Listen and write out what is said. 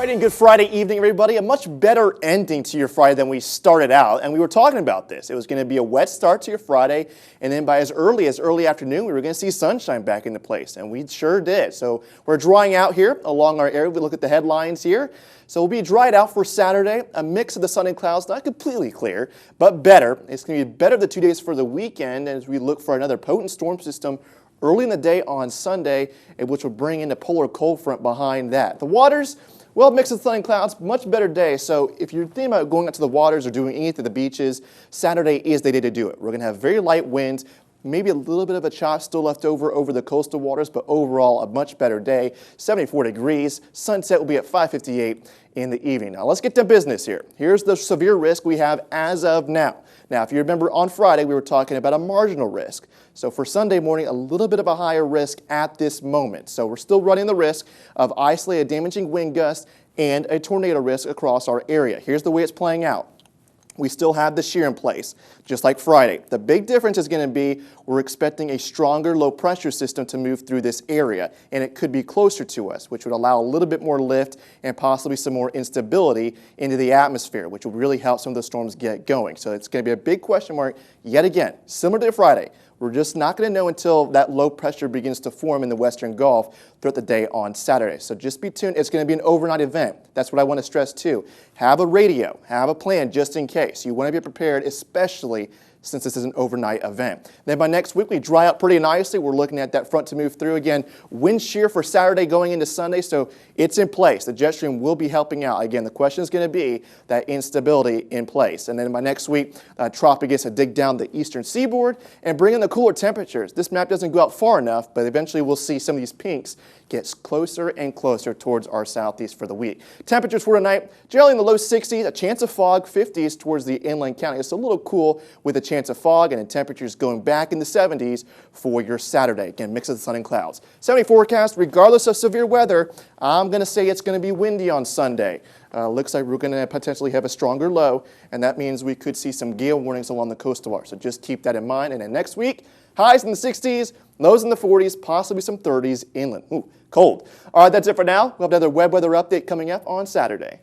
right, and good Friday evening, everybody. A much better ending to your Friday than we started out, and we were talking about this. It was going to be a wet start to your Friday, and then by as early afternoon, we were going to see sunshine back into place, and we sure did. So we're drying out here along our area. We look at the headlines here. So we'll be dried out for Saturday, a mix of the sun and clouds, not completely clear, but better. It's going to be better the 2 days for the weekend as we look for another potent storm system early in the day on Sunday, which will bring in the polar cold front behind that. The waters, well, mix of sun and clouds, much better day. So if you're thinking about going out to the waters or doing anything at the beaches, Saturday is the day to do it. We're going to have very light winds, maybe a little bit of a chop still left over the coastal waters, but overall a much better day. 74 degrees. Sunset will be at 5:58 in the evening. Now let's get to business here. Here's the severe risk we have as of now. Now, if you remember on Friday, we were talking about a marginal risk. So for Sunday morning, a little bit of a higher risk at this moment. So we're still running the risk of isolated damaging wind gusts and a tornado risk across our area. Here's the way it's playing out. We still have the shear in place, just like Friday. The big difference is going to be we're expecting a stronger low pressure system to move through this area, and it could be closer to us, which would allow a little bit more lift and possibly some more instability into the atmosphere, which will really help some of the storms get going. So it's going to be a big question mark yet again, similar to Friday. We're just not going to know until that low pressure begins to form in the Western Gulf throughout the day on Saturday. So just be tuned. It's going to be an overnight event. That's what I want to stress too. Have a radio, have a plan just in case. You want to be prepared, especially since this is an overnight event. Then by next week, we dry out pretty nicely. We're looking at that front to move through. Again, wind shear for Saturday going into Sunday, so it's in place. The jet stream will be helping out. Again, the question is going to be that instability in place. And then by next week, trough begins to dig down the eastern seaboard and bring in the cooler temperatures. This map doesn't go out far enough, but eventually we'll see some of these pinks get closer and closer towards our southeast for the week. Temperatures for tonight, generally in the low 60s, a chance of fog, 50s towards the inland county. It's a little cool with a chance of fog, and then temperatures going back in the 70s for your Saturday. Again, mix of the sun and clouds. 70 forecast, regardless of severe weather, I'm going to say it's going to be windy on Sunday. Looks like we're going to potentially have a stronger low, and that means we could see some gale warnings along the coastal arc. So just keep that in mind. And then next week, highs in the 60s, lows in the 40s, possibly some 30s inland. Ooh, cold. All right, that's it for now. We'll have another web weather update coming up on Saturday.